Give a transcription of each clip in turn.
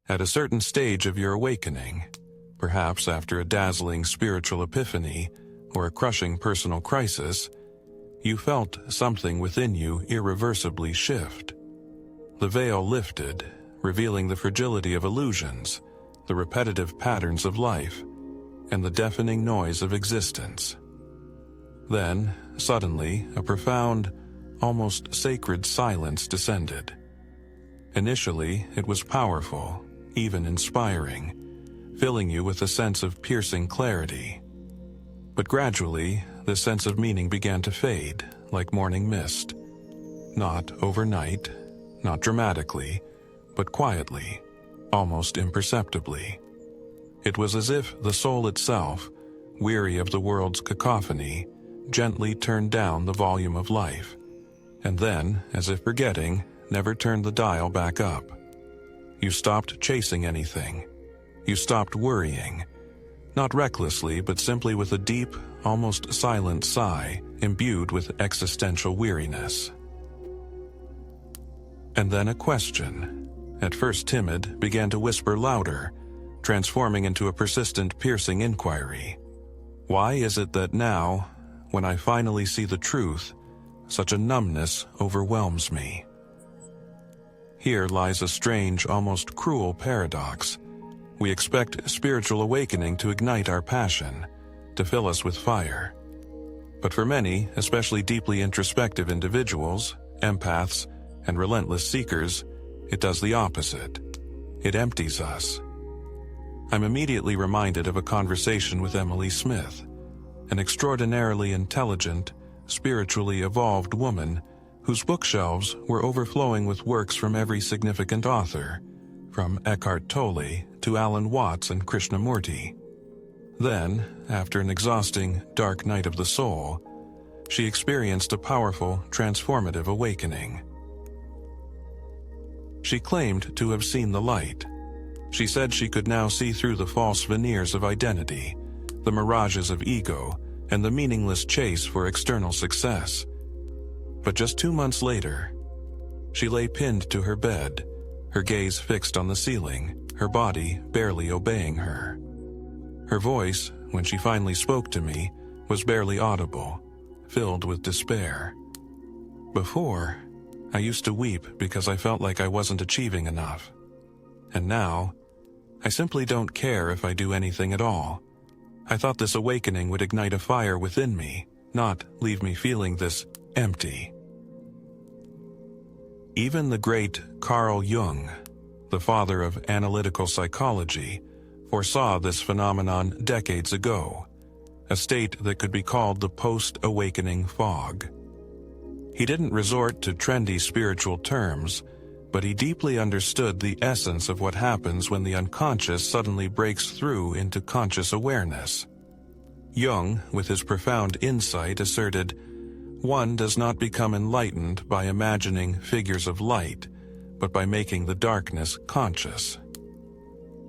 At a certain stage of your awakening, perhaps after a dazzling spiritual epiphany or a crushing personal crisis, you felt something within you irreversibly shift. The veil lifted, revealing the fragility of illusions, the repetitive patterns of life, and the deafening noise of existence. Then, suddenly, a profound, almost sacred silence descended. Initially, it was powerful, even inspiring, filling you with a sense of piercing clarity. But gradually, this sense of meaning began to fade, like morning mist. Not overnight, not dramatically, but quietly, almost imperceptibly. It was as if the soul itself, weary of the world's cacophony, gently turned down the volume of life, and then, as if forgetting, never turned the dial back up. You stopped chasing anything. You stopped worrying, not recklessly, but simply with a deep, almost silent sigh imbued with existential weariness. And then a question, at first timid, began to whisper louder, transforming into a persistent, piercing inquiry. Why is it that now, when I finally see the truth, such a numbness overwhelms me? Here lies a strange, almost cruel paradox. We expect spiritual awakening to ignite our passion, to fill us with fire. But for many, especially deeply introspective individuals, empaths, and relentless seekers, it does the opposite. It empties us. I'm immediately reminded of a conversation with Emily Smith, an extraordinarily intelligent, spiritually evolved woman whose bookshelves were overflowing with works from every significant author, from Eckhart Tolle to Alan Watts and Krishnamurti. Then, after an exhausting, dark night of the soul, she experienced a powerful, transformative awakening. She claimed to have seen the light. She said she could now see through the false veneers of identity, the mirages of ego, and the meaningless chase for external success. But just 2 months later, she lay pinned to her bed, her gaze fixed on the ceiling, her body barely obeying her. Her voice, when she finally spoke to me, was barely audible, filled with despair. Before, I used to weep because I felt like I wasn't achieving enough. And now, I simply don't care if I do anything at all. I thought this awakening would ignite a fire within me, not leave me feeling this empty. Even the great Carl Jung, the father of analytical psychology, foresaw this phenomenon decades ago, a state that could be called the post-awakening fog. He didn't resort to trendy spiritual terms, but he deeply understood the essence of what happens when the unconscious suddenly breaks through into conscious awareness. Jung, with his profound insight, asserted, "One does not become enlightened by imagining figures of light, but by making the darkness conscious."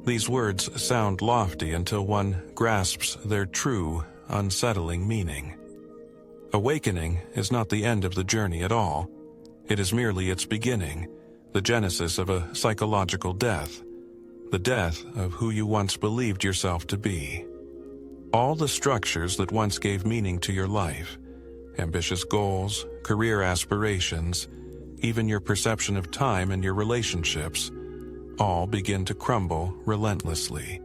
These words sound lofty until one grasps their true, unsettling meaning. Awakening is not the end of the journey at all. It is merely its beginning, the genesis of a psychological death, the death of who you once believed yourself to be. All the structures that once gave meaning to your life, ambitious goals, career aspirations, even your perception of time and your relationships, all begin to crumble relentlessly,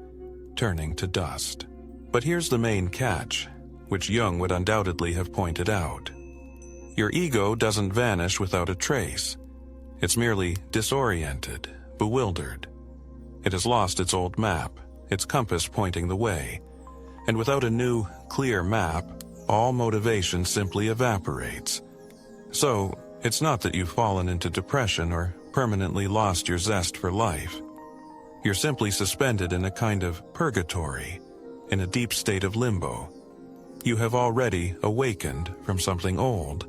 turning to dust. But here's the main catch, which Jung would undoubtedly have pointed out. Your ego doesn't vanish without a trace. It's merely disoriented, bewildered. It has lost its old map, its compass pointing the way, and without a new, clear map, all motivation simply evaporates. So, it's not that you've fallen into depression or permanently lost your zest for life. You're simply suspended in a kind of purgatory, in a deep state of limbo. You have already awakened from something old,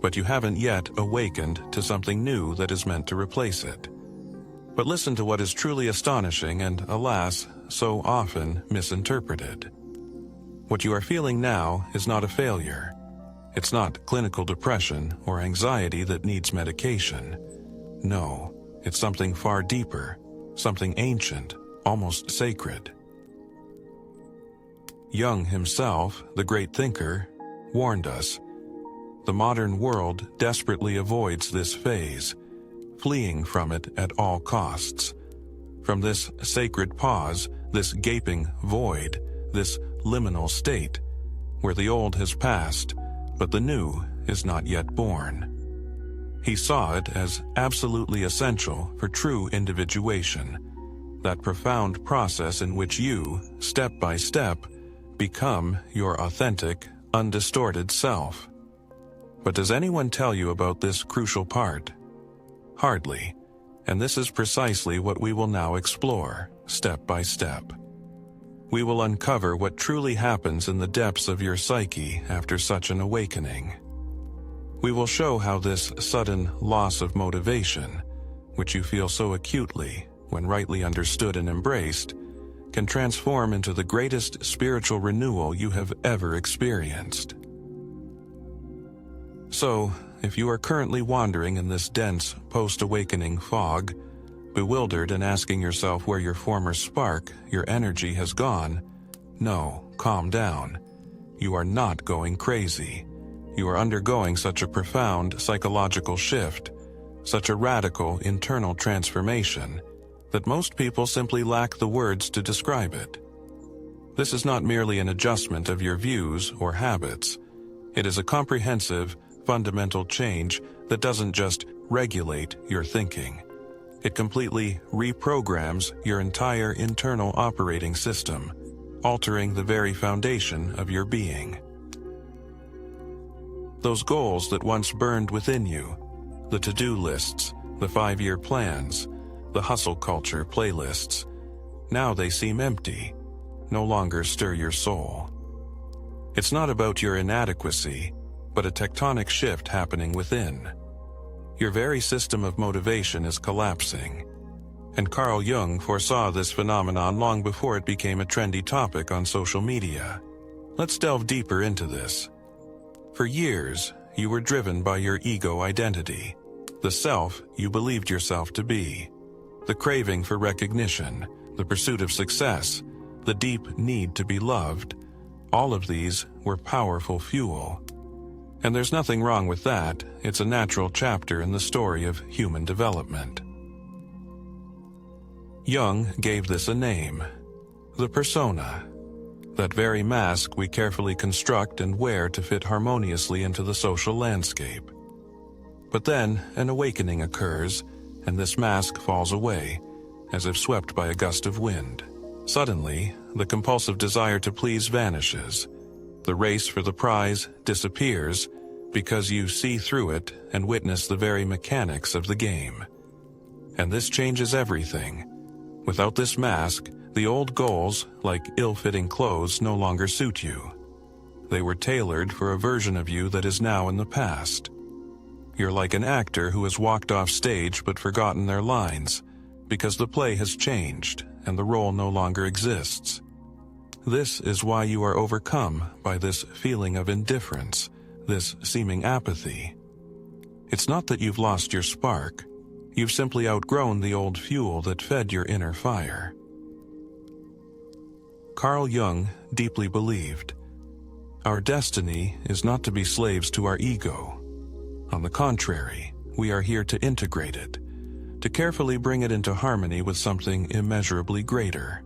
but you haven't yet awakened to something new that is meant to replace it. But listen to what is truly astonishing and, alas, so often misinterpreted. What you are feeling now is not a failure. It's not clinical depression or anxiety that needs medication. No, it's something far deeper, something ancient, almost sacred. Jung himself, the great thinker, warned us. The modern world desperately avoids this phase, fleeing from it at all costs. From this sacred pause, this gaping void, this liminal state, where the old has passed, but the new is not yet born. He saw it as absolutely essential for true individuation, that profound process in which you, step by step, become your authentic, undistorted self. But does anyone tell you about this crucial part? Hardly, and this is precisely what we will now explore, step by step. We will uncover what truly happens in the depths of your psyche after such an awakening. We will show how this sudden loss of motivation, which you feel so acutely when rightly understood and embraced, can transform into the greatest spiritual renewal you have ever experienced. So, if you are currently wandering in this dense post-awakening fog, bewildered and asking yourself where your former spark, your energy has gone, no, calm down. You are not going crazy. You are undergoing such a profound psychological shift, such a radical internal transformation, that most people simply lack the words to describe it. This is not merely an adjustment of your views or habits. It is a comprehensive, fundamental change that doesn't just regulate your thinking. It completely reprograms your entire internal operating system, altering the very foundation of your being. Those goals that once burned within you, the to-do lists, the 5-year plans, the hustle culture playlists, now they seem empty, no longer stir your soul. It's not about your inadequacy, but a tectonic shift happening within. Your very system of motivation is collapsing. And Carl Jung foresaw this phenomenon long before it became a trendy topic on social media. Let's delve deeper into this. For years, you were driven by your ego identity, the self you believed yourself to be. The craving for recognition, the pursuit of success, the deep need to be loved, all of these were powerful fuel. And there's nothing wrong with that. It's a natural chapter in the story of human development. Jung gave this a name, the persona, that very mask we carefully construct and wear to fit harmoniously into the social landscape. But then an awakening occurs, and this mask falls away, as if swept by a gust of wind. Suddenly, the compulsive desire to please vanishes. The race for the prize disappears because you see through it and witness the very mechanics of the game. And this changes everything. Without this mask, the old goals, like ill-fitting clothes, no longer suit you. They were tailored for a version of you that is now in the past. You're like an actor who has walked off stage but forgotten their lines, because the play has changed and the role no longer exists. This is why you are overcome by this feeling of indifference, this seeming apathy. It's not that you've lost your spark. You've simply outgrown the old fuel that fed your inner fire. Carl Jung deeply believed, our destiny is not to be slaves to our ego. On the contrary, we are here to integrate it, to carefully bring it into harmony with something immeasurably greater.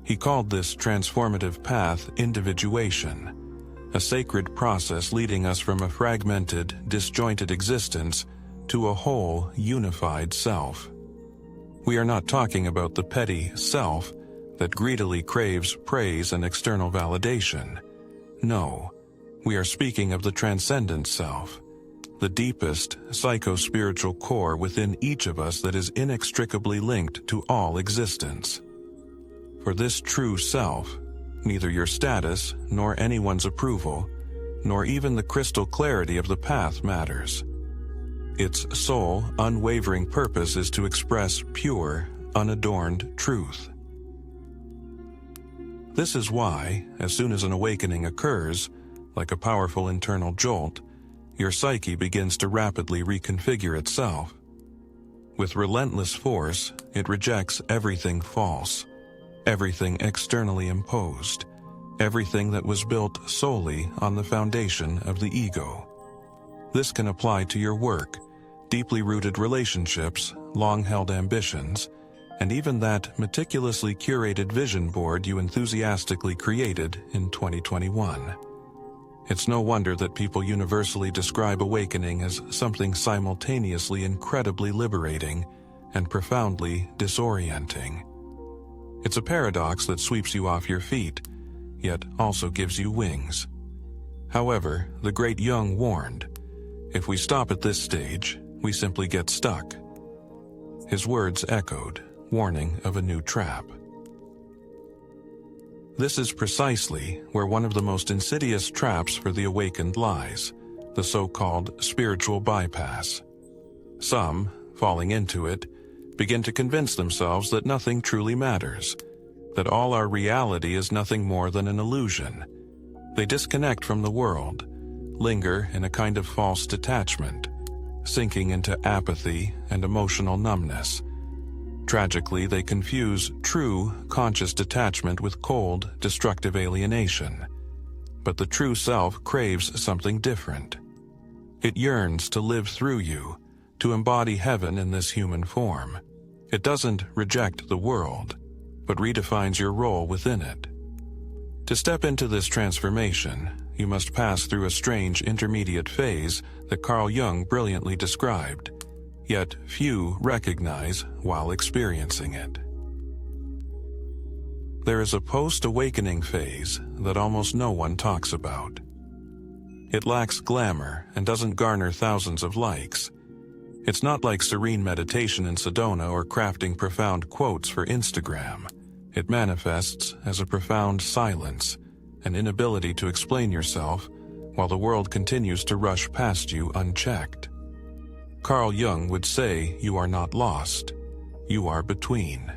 He called this transformative path individuation, a sacred process leading us from a fragmented, disjointed existence to a whole, unified self. We are not talking about the petty self that greedily craves praise and external validation. No, we are speaking of the transcendent self, the deepest psycho-spiritual core within each of us that is inextricably linked to all existence. For this true self, neither your status, nor anyone's approval, nor even the crystal clarity of the path matters. Its sole, unwavering purpose is to express pure, unadorned truth. This is why, as soon as an awakening occurs, like a powerful internal jolt, your psyche begins to rapidly reconfigure itself. With relentless force, it rejects everything false, everything externally imposed, everything that was built solely on the foundation of the ego. This can apply to your work, deeply rooted relationships, long-held ambitions, and even that meticulously curated vision board you enthusiastically created in 2021. It's no wonder that people universally describe awakening as something simultaneously incredibly liberating and profoundly disorienting. It's a paradox that sweeps you off your feet, yet also gives you wings. However, the great Jung warned, if we stop at this stage, we simply get stuck. His words echoed, warning of a new trap. This is precisely where one of the most insidious traps for the awakened lies, the so-called spiritual bypass. Some, falling into it, begin to convince themselves that nothing truly matters, that all our reality is nothing more than an illusion. They disconnect from the world, linger in a kind of false detachment, sinking into apathy and emotional numbness. Tragically, they confuse true, conscious detachment with cold, destructive alienation. But the true self craves something different. It yearns to live through you, to embody heaven in this human form. It doesn't reject the world, but redefines your role within it. To step into this transformation, you must pass through a strange intermediate phase that Carl Jung brilliantly described, yet few recognize while experiencing it. There is a post-awakening phase that almost no one talks about. It lacks glamour and doesn't garner thousands of likes. It's not like serene meditation in Sedona or crafting profound quotes for Instagram. It manifests as a profound silence, an inability to explain yourself while the world continues to rush past you unchecked. Carl Jung would say you are not lost, you are between.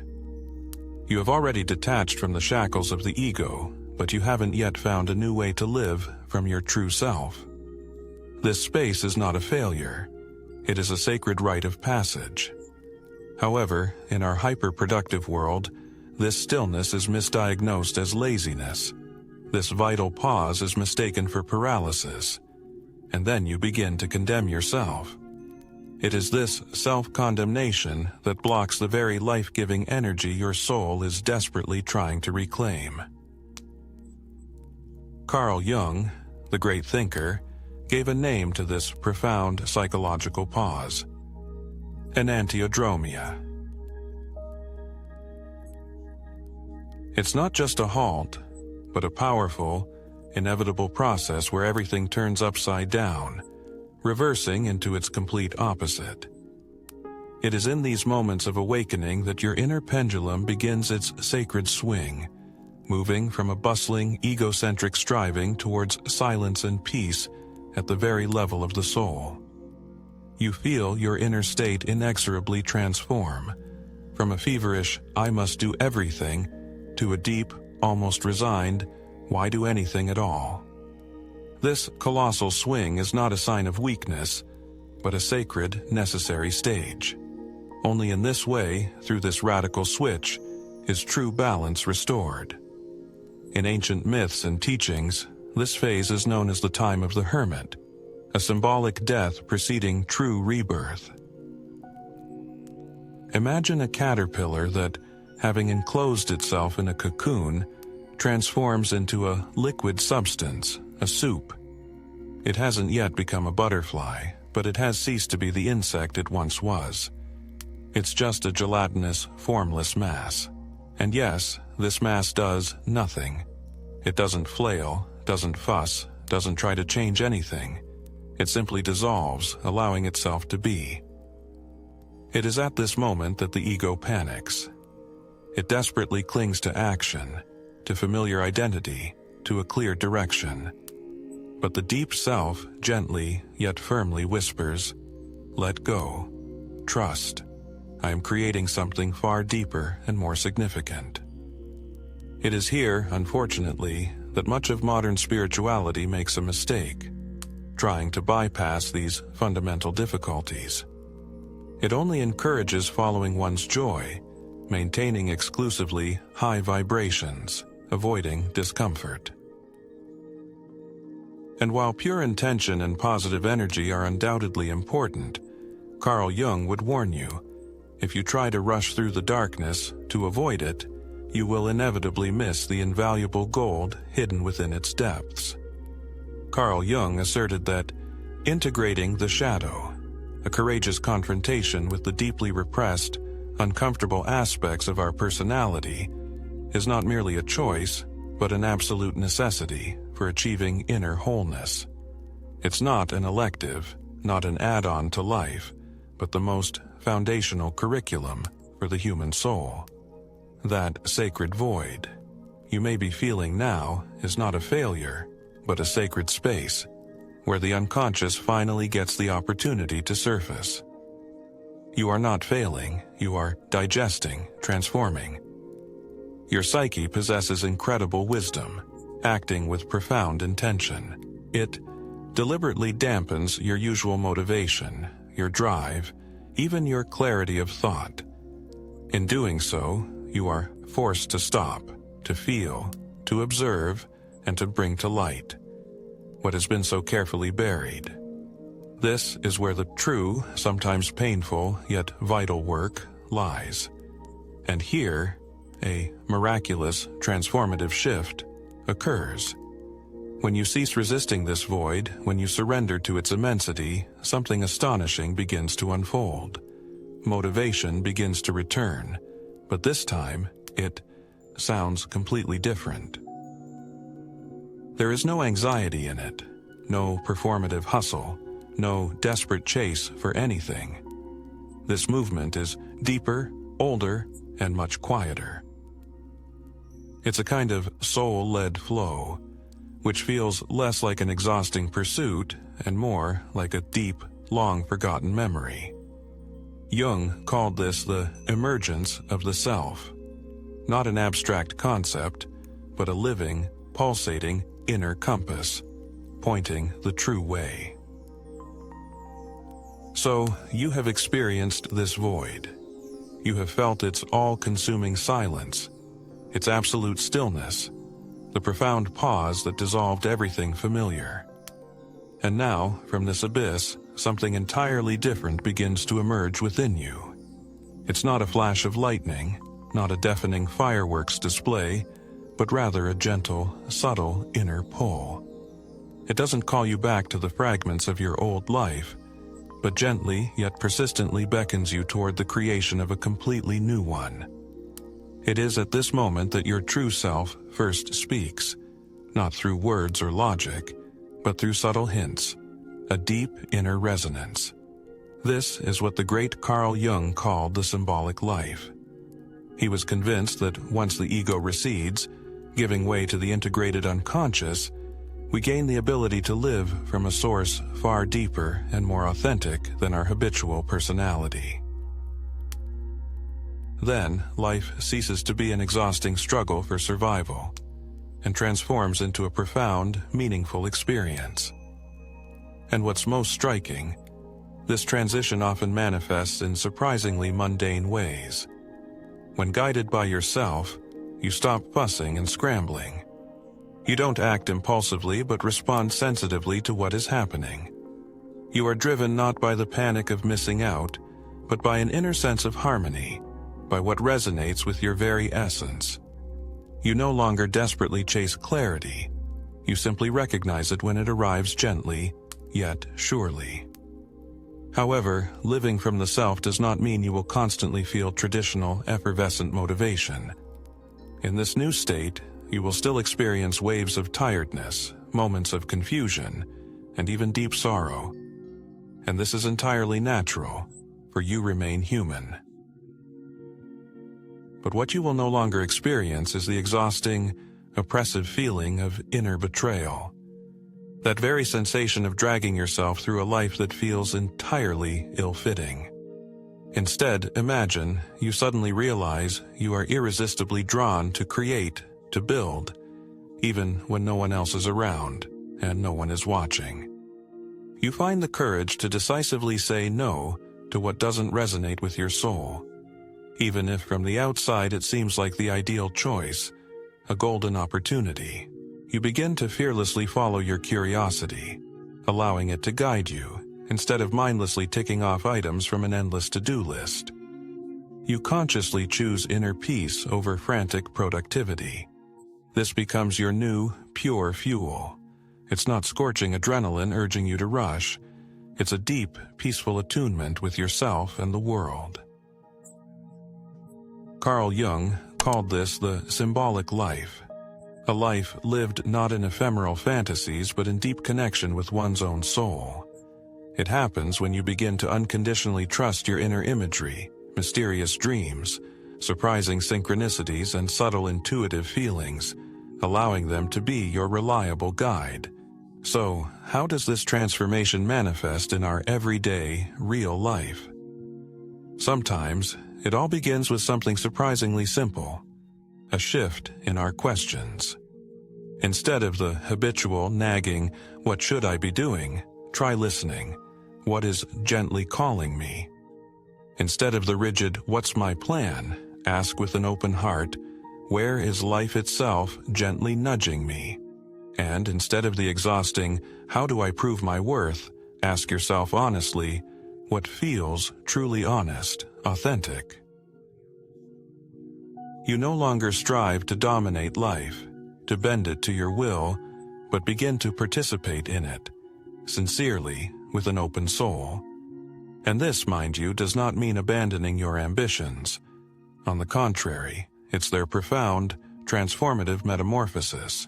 You have already detached from the shackles of the ego, but you haven't yet found a new way to live from your true self. This space is not a failure. It is a sacred rite of passage. However, in our hyper-productive world, this stillness is misdiagnosed as laziness. This vital pause is mistaken for paralysis. And then you begin to condemn yourself. It is this self-condemnation that blocks the very life-giving energy your soul is desperately trying to reclaim. Carl Jung, the great thinker, gave a name to this profound psychological pause: enantiodromia. It's not just a halt, but a powerful, inevitable process where everything turns upside down, reversing into its complete opposite. It is in these moments of awakening that your inner pendulum begins its sacred swing, moving from a bustling, egocentric striving towards silence and peace at the very level of the soul. You feel your inner state inexorably transform, from a feverish, I must do everything, to a deep, almost resigned, why do anything at all? This colossal swing is not a sign of weakness, but a sacred, necessary stage. Only in this way, through this radical switch, is true balance restored. In ancient myths and teachings, this phase is known as the time of the hermit, a symbolic death preceding true rebirth. Imagine a caterpillar that, having enclosed itself in a cocoon, transforms into a liquid substance, a soup. It hasn't yet become a butterfly, but it has ceased to be the insect it once was. It's just a gelatinous, formless mass. And yes, this mass does nothing. It doesn't flail, doesn't fuss, doesn't try to change anything. It simply dissolves, allowing itself to be. It is at this moment that the ego panics. It desperately clings to action, to familiar identity, to a clear direction. But the deep self gently yet firmly whispers, let go, trust. I am creating something far deeper and more significant. It is here, unfortunately, that much of modern spirituality makes a mistake, trying to bypass these fundamental difficulties. It only encourages following one's joy, maintaining exclusively high vibrations, avoiding discomfort. And while pure intention and positive energy are undoubtedly important, Carl Jung would warn you, if you try to rush through the darkness to avoid it, you will inevitably miss the invaluable gold hidden within its depths. Carl Jung asserted that integrating the shadow, a courageous confrontation with the deeply repressed, uncomfortable aspects of our personality, is not merely a choice, but an absolute necessity for achieving inner wholeness. It's not an elective, not an add-on to life, but the most foundational curriculum for the human soul. That sacred void you may be feeling now is not a failure, but a sacred space, where the unconscious finally gets the opportunity to surface. You are not failing, you are digesting, transforming. Your psyche possesses incredible wisdom, acting with profound intention. It deliberately dampens your usual motivation, your drive, even your clarity of thought. In doing so, you are forced to stop, to feel, to observe, and to bring to light what has been so carefully buried. This is where the true, sometimes painful, yet vital work lies. And here, a miraculous, transformative shift occurs. When you cease resisting this void, when you surrender to its immensity, something astonishing begins to unfold. Motivation begins to return, but this time, it sounds completely different. There is no anxiety in it, no performative hustle, no desperate chase for anything. This movement is deeper, older, and much quieter. It's a kind of soul-led flow, which feels less like an exhausting pursuit and more like a deep, long-forgotten memory. Jung called this the emergence of the self, not an abstract concept, but a living, pulsating inner compass, pointing the true way. So, you have experienced this void. You have felt its all-consuming silence, its absolute stillness, the profound pause that dissolved everything familiar. And now, from this abyss, something entirely different begins to emerge within you. It's not a flash of lightning, not a deafening fireworks display, but rather a gentle, subtle inner pull. It doesn't call you back to the fragments of your old life, but gently yet persistently beckons you toward the creation of a completely new one. It is at this moment that your true self first speaks, not through words or logic, but through subtle hints, a deep inner resonance. This is what the great Carl Jung called the symbolic life. He was convinced that once the ego recedes, giving way to the integrated unconscious, we gain the ability to live from a source far deeper and more authentic than our habitual personality. Then, life ceases to be an exhausting struggle for survival and transforms into a profound, meaningful experience. And what's most striking, this transition often manifests in surprisingly mundane ways. When guided by yourself, you stop fussing and scrambling. You don't act impulsively but respond sensitively to what is happening. You are driven not by the panic of missing out, but by an inner sense of harmony, by what resonates with your very essence. You no longer desperately chase clarity. You simply recognize it when it arrives gently, yet surely. However, living from the self does not mean you will constantly feel traditional, effervescent motivation. In this new state, you will still experience waves of tiredness, moments of confusion, and even deep sorrow. And this is entirely natural, for you remain human. But what you will no longer experience is the exhausting, oppressive feeling of inner betrayal. That very sensation of dragging yourself through a life that feels entirely ill-fitting. Instead, imagine you suddenly realize you are irresistibly drawn to create, to build, even when no one else is around and no one is watching. You find the courage to decisively say no to what doesn't resonate with your soul. Even if from the outside it seems like the ideal choice, a golden opportunity, you begin to fearlessly follow your curiosity, allowing it to guide you, instead of mindlessly ticking off items from an endless to-do list. You consciously choose inner peace over frantic productivity. This becomes your new, pure fuel. It's not scorching adrenaline urging you to rush. It's a deep, peaceful attunement with yourself and the world. Carl Jung called this the symbolic life, a life lived not in ephemeral fantasies but in deep connection with one's own soul. It happens when you begin to unconditionally trust your inner imagery, mysterious dreams, surprising synchronicities, and subtle intuitive feelings, allowing them to be your reliable guide. So, how does this transformation manifest in our everyday, real life? Sometimes, it all begins with something surprisingly simple: a shift in our questions. Instead of the habitual, nagging, "What should I be doing?" try listening. What is gently calling me? Instead of the rigid, "What's my plan?" ask with an open heart, "Where is life itself gently nudging me?" And instead of the exhausting, "How do I prove my worth?" ask yourself honestly, "What feels truly honest, authentic?" You no longer strive to dominate life, to bend it to your will, but begin to participate in it, sincerely, with an open soul. And this, mind you, does not mean abandoning your ambitions. On the contrary, it's their profound, transformative metamorphosis.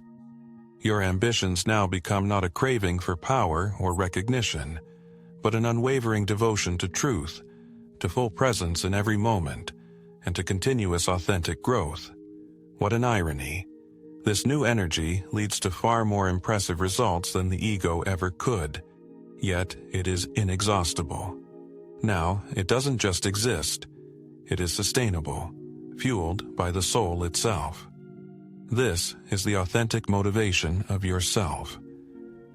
Your ambitions now become not a craving for power or recognition, but an unwavering devotion to truth, to full presence in every moment, and to continuous authentic growth. What an irony. This new energy leads to far more impressive results than the ego ever could, yet it is inexhaustible. Now, it doesn't just exist, it is sustainable, fueled by the soul itself. This is the authentic motivation of yourself.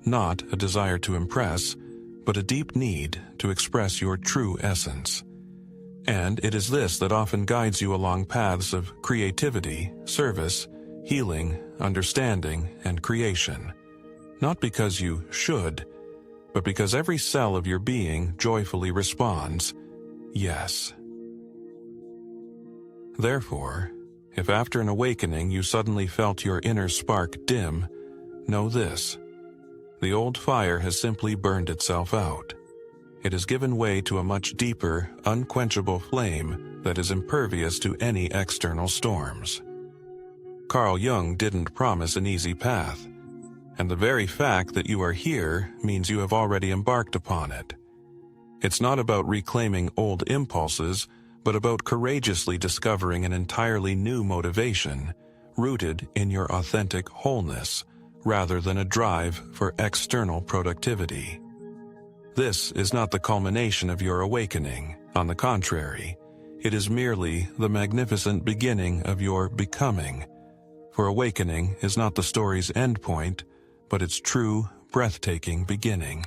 Not a desire to impress, but a deep need to express your true essence. And it is this that often guides you along paths of creativity, service, healing, understanding, and creation. Not because you should, but because every cell of your being joyfully responds, yes. Therefore, if after an awakening you suddenly felt your inner spark dim, know this: the old fire has simply burned itself out. It has given way to a much deeper, unquenchable flame that is impervious to any external storms. Carl Jung didn't promise an easy path, and the very fact that you are here means you have already embarked upon it. It's not about reclaiming old impulses, but about courageously discovering an entirely new motivation, rooted in your authentic wholeness, rather than a drive for external productivity. This is not the culmination of your awakening. On the contrary, it is merely the magnificent beginning of your becoming. For awakening is not the story's endpoint, but its true, breathtaking beginning.